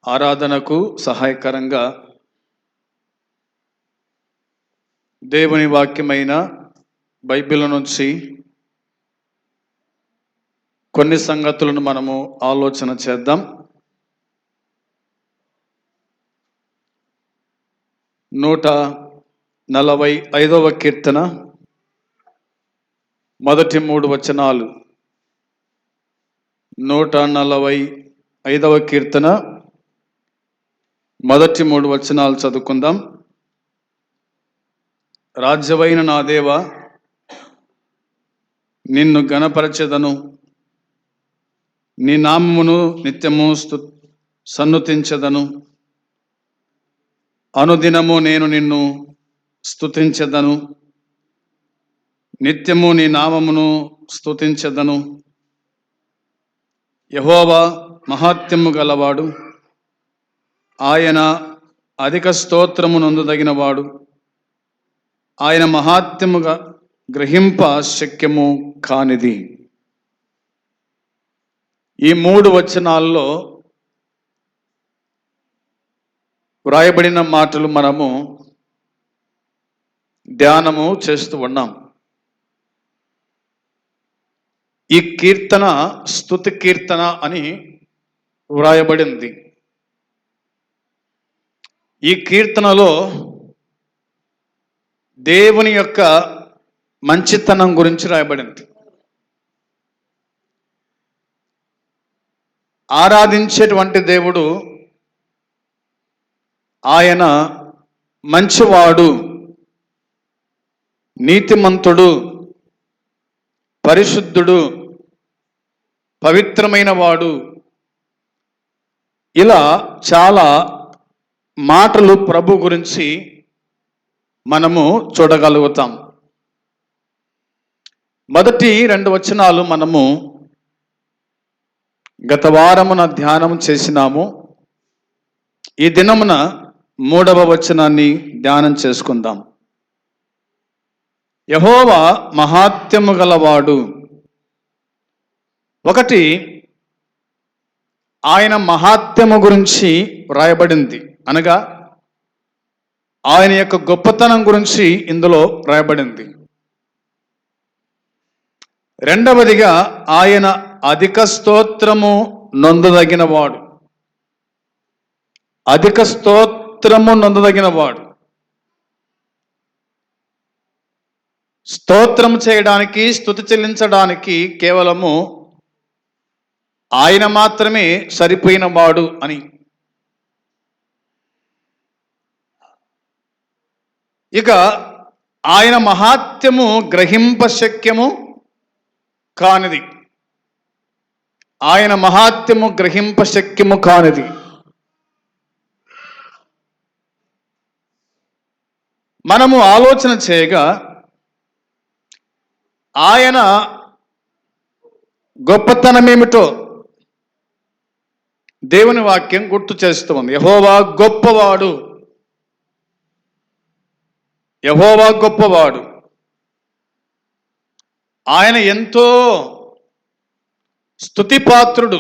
ఆరాధనకు సహాయకరంగా దేవుని వాక్యమైన బైబిల్ నుంచి కొన్ని సంగతులను మనము ఆలోచన చేద్దాం. 145వ కీర్తన మొదటి 3 వచనాలు. 145వ కీర్తన మొదటి 3 వచనాలు చదువుకుందాం. రాజ్యమైన నా దేవా, నిన్ను ఘనపరచెదను, నీ నామమును నిత్యము సన్నుతించెదను. అనుదినము నేను నిన్ను స్తుతించెదను, నిత్యము నీ నామమును స్తుతించెదను. యెహోవా మహాత్మ్యము గలవాడు, ఆయన అధిక స్తోత్రము నొందదగినవాడు. ఆయన మహాత్మ్యముగా గ్రహింప శక్యము కానిది. ఈ 3 వచనాల్లో వ్రాయబడిన మాటలు మనము ధ్యానము చేస్తూ ఉన్నాం. ఈ కీర్తన స్తుతి కీర్తన అని వ్రాయబడింది. ఈ కీర్తనలో దేవుని యొక్క మంచితనం గురించి రాయబడింది. ఆరాధించేటువంటి దేవుడు ఆయన మంచివాడు, నీతిమంతుడు, పరిశుద్ధుడు, పవిత్రమైన వాడు, ఇలా చాలా మాటలు ప్రభు గురించి మనము చూడగలుగుతాం. మొదటి 2 వచనాలు మనము గత వారమున ధ్యానం చేసినాము. ఈ దినమున 3వ వచనాన్ని ధ్యానం చేసుకుందాం. యెహోవా మహాత్మ్యము గలవాడు. ఒకటి, ఆయన మహాత్మ్యము గురించి వ్రాయబడింది, అనగా ఆయన యొక్క గొప్పతనం గురించి ఇందులో రాయబడింది. రెండవదిగా ఆయన అధిక స్తోత్రము నొందదగినవాడు. అధిక స్తోత్రము నొందదగినవాడు. స్తోత్రం చేయడానికి, స్తుతి చెల్లించడానికి కేవలము ఆయన మాత్రమే సరిపోయిన వాడు అని. ఇక ఆయన మహాత్మ్యము గ్రహింప శక్యము కానిది. ఆయన మహాత్మ్యము గ్రహింప శక్యము కానిది. మనము ఆలోచన చేయగా ఆయన గొప్పతనమేమిటో దేవుని వాక్యం గుర్తు చేస్తూ ఉంది. యెహోవా గొప్పవాడు, యెహోవా గొప్పవాడు. ఆయన ఎంతో స్తుతిపాత్రుడు.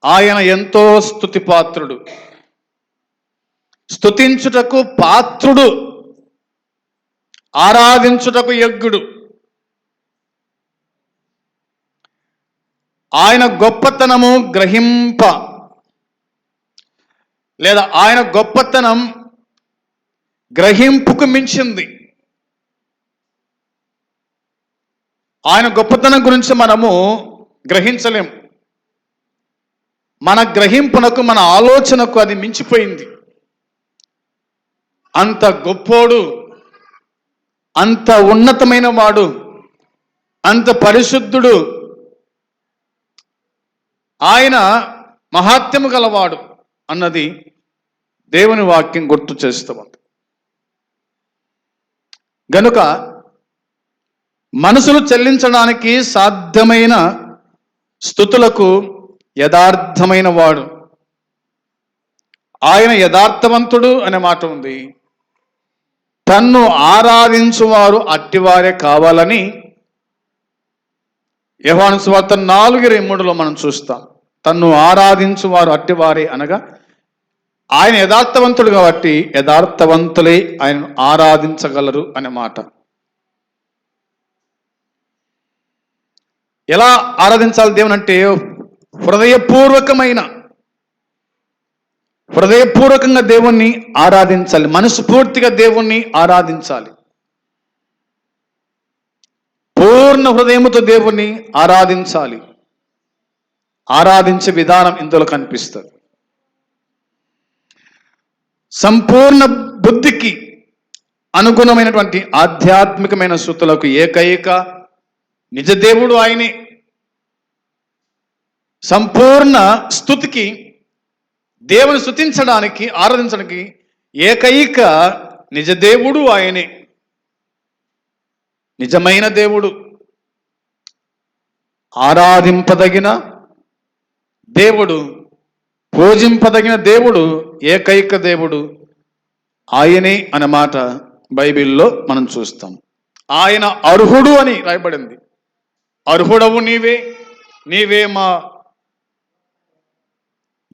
ఆయన ఎంతో స్తుతిపాత్రుడు, స్తుతించుటకు పాత్రుడు, ఆరాధించుటకు యోగ్యుడు. ఆయన గొప్పతనము గ్రహింప, లేదా ఆయన గొప్పతనం గ్రహింపుకు మించింది. ఆయన గొప్పతనం గురించి మనము గ్రహించలేం. మన గ్రహింపునకు, మన ఆలోచనకు అది మించిపోయింది. అంత గొప్పోడు, అంత ఉన్నతమైన వాడు, అంత పరిశుద్ధుడు, ఆయన మహాత్మ్యము గలవాడు అన్నది దేవుని వాక్యం గుర్తు చేస్తూ ఉంది. గనుక మనసులు చెల్లించడానికి సాధ్యమైన స్తుతులకు యథార్థమైన వాడు. ఆయన యథార్థవంతుడు అనే మాట ఉంది. తన్ను ఆరాధించువారు అట్టివారే కావాలని యోహాను సువార్త 4:23 మనం చూస్తాం. తన్ను ఆరాధించు వారు అట్టివారే అనగా ఆయన యథార్థవంతుడు కాబట్టి యథార్థవంతులే ఆయనను ఆరాధించగలరు అనే మాట. ఎలా ఆరాధించాలి దేవుని అంటే హృదయపూర్వకంగా దేవుణ్ణి ఆరాధించాలి, మనస్ఫూర్తిగా దేవుణ్ణి ఆరాధించాలి, పూర్ణ హృదయముతో దేవుణ్ణి ఆరాధించాలి. ఆరాధించే విధానం ఇందులో కనిపిస్తుంది. సంపూర్ణ బుద్ధికి అనుగుణమైనటువంటి ఆధ్యాత్మికమైన స్తుతులకు ఏకైక నిజ దేవుడు ఆయనే. సంపూర్ణ స్తుతికి దేవుని స్తుతించడానికి ఆరాధించడానికి ఏకైక నిజ దేవుడు ఆయనే, నిజమైన దేవుడు, ఆరాధింపదగిన దేవుడు, పూజింపదగిన దేవుడు, ఏకైక దేవుడు ఆయనే అన్నమాట బైబిల్లో మనం చూస్తాం. ఆయన అర్హుడు అని రాయబడింది. అర్హుడవు నీవే, నీవే మా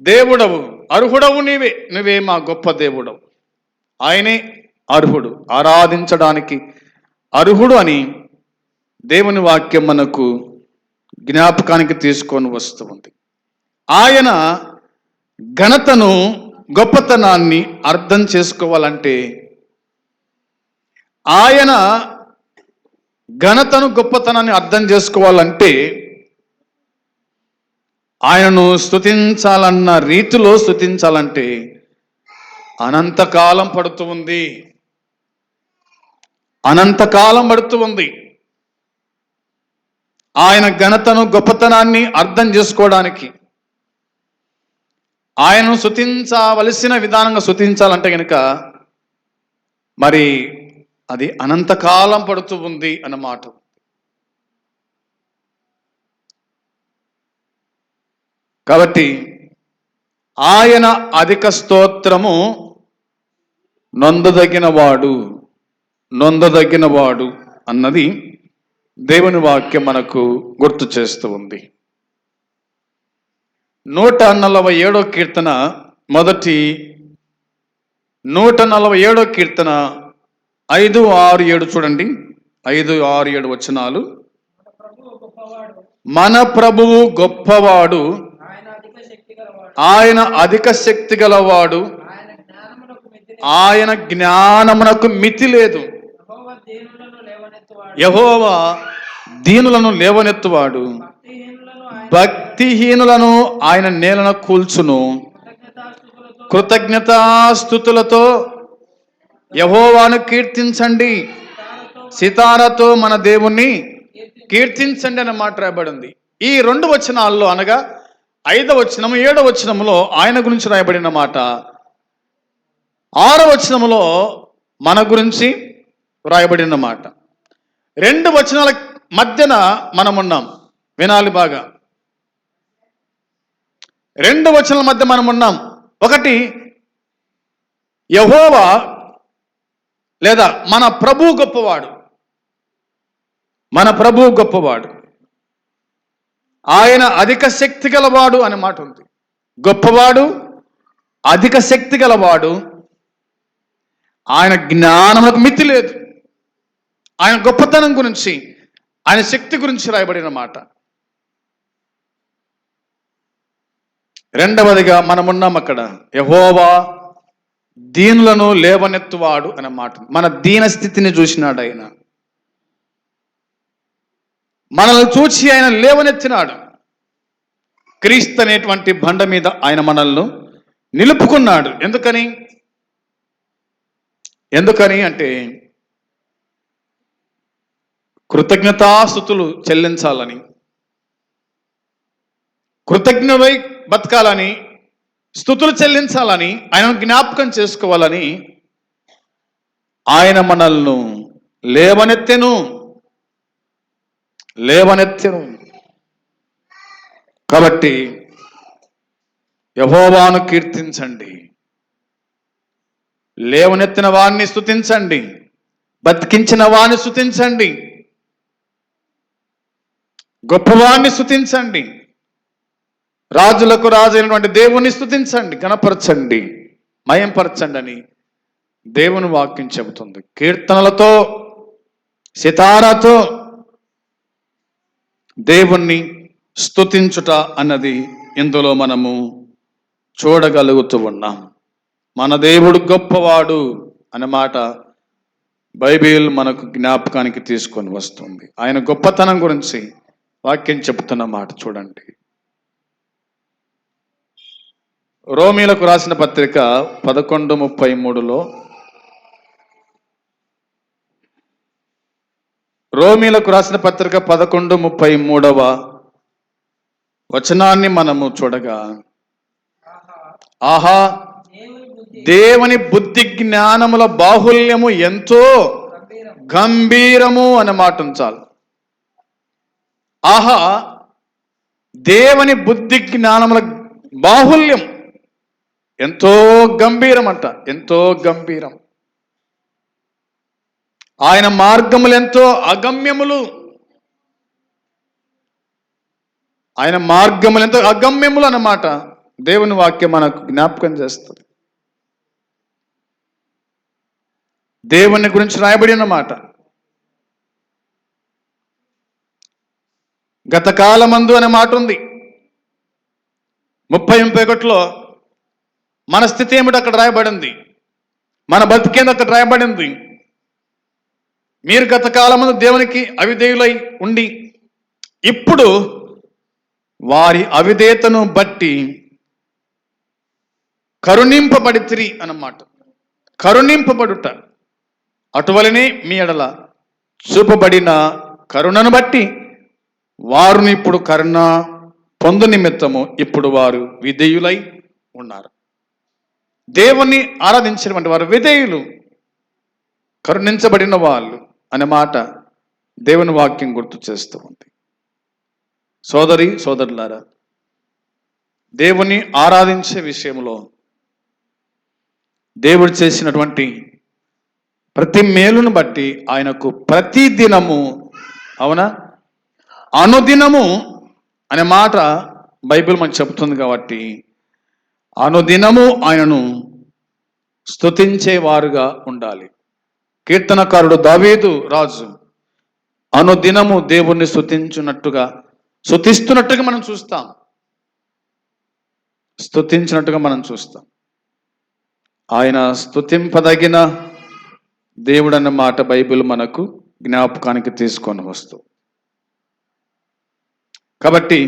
దేవుడవు, అర్హుడవు నీవే, నువ్వే మా గొప్ప దేవుడవు. ఆయనే అర్హుడు, ఆరాధించడానికి అర్హుడు అని దేవుని వాక్యం మనకు జ్ఞాపకానికి తీసుకొని వస్తూ ఉంది. ఆయన ఘనతను, గొప్పతనాన్ని అర్థం చేసుకోవాలంటే, ఆయన ఘనతను, గొప్పతనాన్ని అర్థం చేసుకోవాలంటే ఆయనను స్తుతించాలన్న రీతిలో స్తుతించాలంటే అనంతకాలం పడుతూ ఉంది, అనంతకాలం పడుతూ ఉంది. ఆయన ఘనతను, గొప్పతనాన్ని అర్థం చేసుకోవడానికి, ఆయనను స్తుతించవలసిన విధానంగా స్తుతించాలంటే కనుక మరి అది అనంతకాలం పడుతూ ఉంది అన్నమాట. కాబట్టి ఆయన అధిక స్తోత్రము నొందదగినవాడు అన్నది దేవుని వాక్యం మనకు గుర్తు చేస్తూ ఉంది. 147 కీర్తన 147 కీర్తన 5, 6, 7 చూడండి. 5, 6, 7 వచనాలు. మన ప్రభువు గొప్పవాడు, ఆయన అధిక శక్తి గలవాడు, ఆయన జ్ఞానమునకు మితి లేదు. యెహోవా దీనులను లేవనెత్తువాడు, భక్తిహీనులను ఆయన నేలను కూల్చును. కృతజ్ఞతాస్తుతులతో యెహోవాను కీర్తించండి, సితారతో మన దేవుణ్ణి కీర్తించండి అన్న మాట రాయబడింది. ఈ 2 వచనాల్లో అనగా 5వ వచనము, 7వ వచనములో ఆయన గురించి రాయబడిన మాట, 6వ వచనములో మన గురించి రాయబడిన మాట. 2 వచనాల మధ్యన మనమున్నాం. వినాలి బాగా. 2 వచనాల మధ్య మనమున్నాం. ఒకటి యెహోవా లేదా మన ప్రభువు గొప్పవాడు, మన ప్రభువు గొప్పవాడు, ఆయన అధిక శక్తి గలవాడు అనే మాట ఉంది. గొప్పవాడు, అధిక శక్తి గలవాడు, ఆయన జ్ఞానమునకు మితి లేదు. ఆయన గొప్పతనం గురించి, ఆయన శక్తి గురించి రాయబడిన మాట. రెండవదిగా మనమున్నాం అక్కడ, యెహోవా దీనులను లేవనెత్తువాడు అనే మాట. మన దీన స్థితిని చూసినాడు ఆయన, మనల్ని చూచి ఆయన లేవనెత్తినాడు. క్రీస్తు అనేటువంటి బండ మీద ఆయన మనల్ని నిలుపుకున్నాడు. ఎందుకని అంటే కృతజ్ఞతాస్తుతులు చెల్లించాలని, కృతజ్ఞుడై బతకాలని, స్తుతులు చెల్లించాలని, ఆయనను జ్ఞాపకం చేసుకోవాలని ఆయన మనల్ని లేవనెత్తెను. కాబట్టి యెహోవాను కీర్తించండి, లేవనెత్తిన వాణ్ణి స్తుతించండి, బతికించిన వాణ్ణి స్తుతించండి, గొప్పవాణ్ణి స్తుతించండి. రాజులకు రాజు అయినటువంటి దేవుని స్తుతించండి, గణపరచండి, మయంపరచండి అని దేవుని వాక్యం చెబుతుంది. కీర్తనలతో, సితారాతో దేవుణ్ణి స్తుతించుట అన్నది ఇందులో మనము చూడగలుగుతూ ఉన్నాం. మన దేవుడు గొప్పవాడు అనే మాట బైబిల్ మనకు జ్ఞాపకానికి తీసుకొని వస్తుంది. ఆయన గొప్పతనం గురించి వాక్యం చెబుతున్న మాట చూడండి. రోమీలకు రాసిన పత్రిక 11:33లో, రోమీలకు రాసిన పత్రిక 11:33 వచనాన్ని మనము చూడగా, ఆహా దేవుని బుద్ధి జ్ఞానముల బాహుల్యము ఎంతో గంభీరము అనే మాట ఉంచాలి. ఆహా దేవుని బుద్ధి జ్ఞానముల బాహుల్యం ఎంతో గంభీరం అంట, ఎంతో గంభీరం. ఆయన మార్గములు ఎంతో అగమ్యములు, ఆయన మార్గములు ఎంతో అగమ్యములు అన్నమాట దేవుని వాక్యం మనకు జ్ఞాపకం చేస్తుంది. దేవుని గురించి రాయబడిన మాట. గతకాలమందు అనే మాట ఉంది 30-31లో. మన స్థితి ఏమిటి అక్కడ రాయబడింది, మన బతికేందు అక్కడ రాయబడింది. మీరు గతకాలమందు దేవునికి అవిధేయులై ఉండి ఇప్పుడు వారి అవిధేయతను బట్టి కరుణింపబడితిరి అన్నమాట. కరుణింపబడుట, అటువలనే మీ ఎడల చూపబడిన కరుణను బట్టి వారిని ఇప్పుడు కరుణ పొందు నిమిత్తము ఇప్పుడు వారు విధేయులై ఉన్నారు. దేవుణ్ణి ఆరాధించినటువంటి వారు విధేయులు, కరుణించబడిన వాళ్ళు అనే మాట దేవుని వాక్యం గుర్తు చేస్తూ ఉంది. సోదరి సోదరులారా, దేవుని ఆరాధించే విషయంలో దేవుడు చేసినటువంటి ప్రతి మేలును బట్టి ఆయనకు ప్రతి దినము, అవునా, అనుదినము అనే మాట బైబిల్ మనకు చెబుతుంది కాబట్టి అనుదినము ఆయనను స్తుతించేవారుగా ఉండాలి. కీర్తనకారుడు దావీదు రాజు అనుదినము దేవుణ్ణి స్తుతిస్తున్నట్టుగా మనం చూస్తాం, స్తుతించినట్టుగా మనం చూస్తాం. ఆయన స్తుతింపదగిన దేవుడు అన్న మాట బైబిల్ మనకు జ్ఞాపకానికి తీసుకొని వస్తుంది. కాబట్టి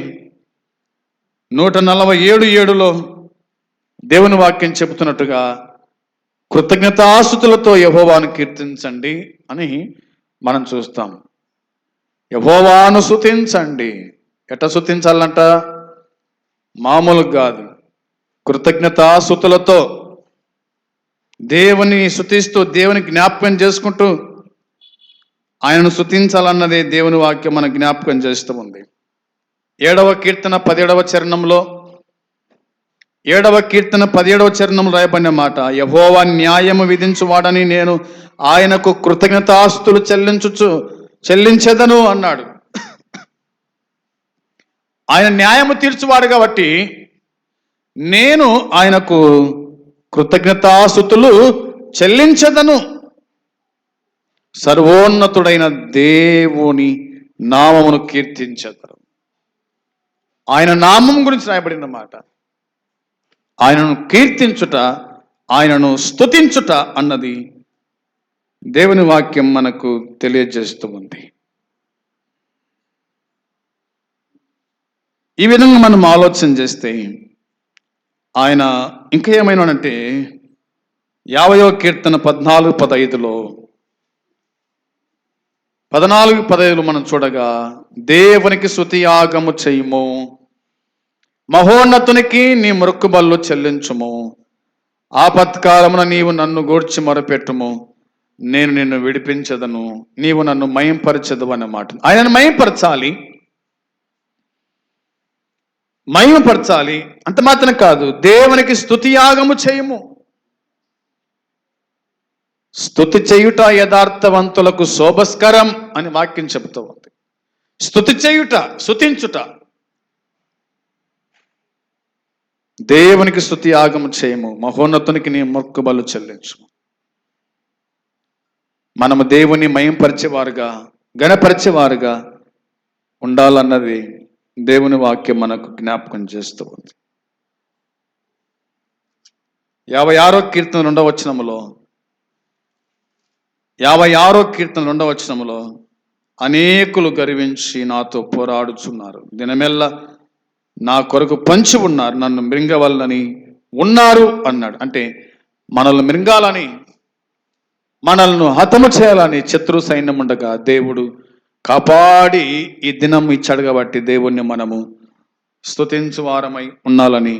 147:7లో దేవుని వాక్యం చెబుతున్నట్టుగా కృతజ్ఞతాస్తుతులతో యెహోవాను కీర్తించండి అని మనం చూస్తాం. యెహోవాను స్తుతించండి. ఎట్లా స్తుతించాలంట? మామూలు కాదు, కృతజ్ఞతాస్తుతులతో దేవుని స్తుతిస్తూ, దేవుని జ్ఞాపకం చేసుకుంటూ ఆయనను స్తుతించాలన్నదే దేవుని వాక్యం మన జ్ఞాపకం చేస్తూ ఉంది. 7వ కీర్తన 17వ చరణంలో, 7వ కీర్తన 17వ చరణంలో రాయబడిన మాట, యెహోవా న్యాయము విధించువాడని నేను ఆయనకు కృతజ్ఞతాస్తులు చెల్లించెదను అన్నాడు. ఆయన న్యాయము తీర్చువాడు కాబట్టి నేను ఆయనకు కృతజ్ఞతాస్తుతులు చెల్లించెదను. సర్వోన్నతుడైన దేవుని నామమును కీర్తించెదరు. ఆయన నామం గురించి రాయబడిన మాట. ఆయనను కీర్తించుట, ఆయనను స్తుతించుట అన్నది దేవుని వాక్యం మనకు తెలియజేస్తూ ఉంది. ఈ విధంగా మనం ఆలోచన చేస్తే ఆయన ఇంకా ఏమైనానంటే 50వ కీర్తన 14-15లో, 14-15 మనం చూడగా, దేవునికి స్తుతియాగము చేయుము, మహోన్నతునికి నీ మొక్కుబళ్ళు చెల్లించుము, ఆపత్కాలమున నీవు నన్ను గూర్చి మొరపెట్టుము, నేను నిన్ను విడిపించదను, నీవు నన్ను మహింపరచదు అన్నమాట. ఆయనను మహిమపరచాలి. అంత మాత్రం కాదు, దేవునికి స్తుతియాగము చేయుము. స్తుతి చేయుట యథార్థవంతులకు శోభస్కరం అని వాక్యం చెబుతూ ఉంది. స్తుతి చేయుట, స్తుతించుట. దేవునికి స్తుతి యాగము చేయము, మహోన్నతునికి నీ మొక్కుబలు చెల్లించు. మనము దేవుని మయంపరిచేవారుగా, గణపరిచేవారుగా ఉండాలన్నది దేవుని వాక్యం మనకు జ్ఞాపకం చేస్తూ ఉంది. 56వ కీర్తన 2వ వచనములో 56వ కీర్తన 2వ వచనములో అనేకులు గర్వించి నాతో పోరాడుచున్నారు, దినమెల్లా నా కొరకు పంచి ఉన్నారు, నన్ను మృంగవల్లని ఉన్నారు అన్నాడు. అంటే మనల్ని మృంగాలని, మనల్ని హతము చేయాలని శత్రు సైన్యం ఉండగా దేవుడు కాపాడి ఈ దినం ఇచ్చాడు. కాబట్టి దేవుణ్ణి మనము స్తుతించు వారమై ఉండాలని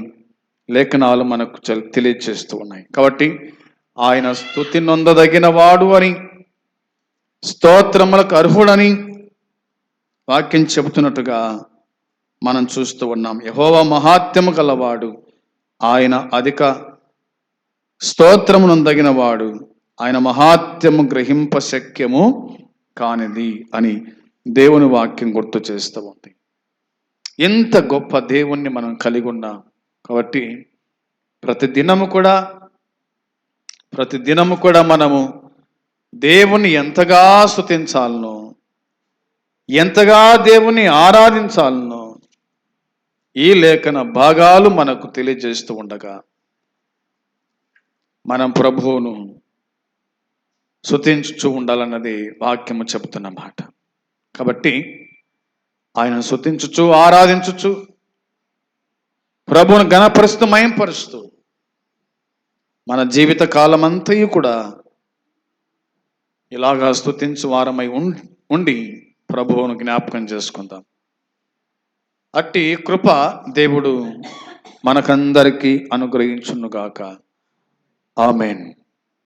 లేఖనాలు మనకు తెలియచేస్తూ ఉన్నాయి. కాబట్టి ఆయన స్తుతి నొందదగిన వాడు అని, స్తోత్రములకు అర్హుడని వాక్యం చెబుతున్నట్టుగా మనం చూస్తూ ఉన్నాం. యెహోవా మహాత్మ్యము గలవాడు, ఆయన అధిక స్తోత్రము నొందగిన వాడు, ఆయన మహాత్మ్యము గ్రహింప శక్యము కానిది అని దేవుని వాక్యం గుర్తు చేస్తూ ఉంది. ఎంత గొప్ప దేవుణ్ణి మనం కలిగి ఉన్నాం. కాబట్టి ప్రతిదినము కూడా మనము దేవుణ్ణి ఎంతగా స్తుతించాలనో, ఎంతగా దేవుణ్ణి ఆరాధించాలనో ఈ లేఖన భాగాలు మనకు తెలియజేస్తూ ఉండగా మనం ప్రభువును స్తుతించుచూ ఉండాలన్నది వాక్యము చెబుతున్న మాట. కాబట్టి ఆయన స్తుతించుచు, ఆరాధించుచు, ప్రభువును ఘనపరుస్తూ, మయంపరుస్తూ మన జీవిత కాలమంతయు కూడా ఇలాగా స్తుతించు వారమై ఉండి ప్రభువును జ్ఞాపకం చేసుకుందాం. అట్టి కృప దేవుడు మనకందరికీ అనుగ్రహించునుగాక. ఆమేన్.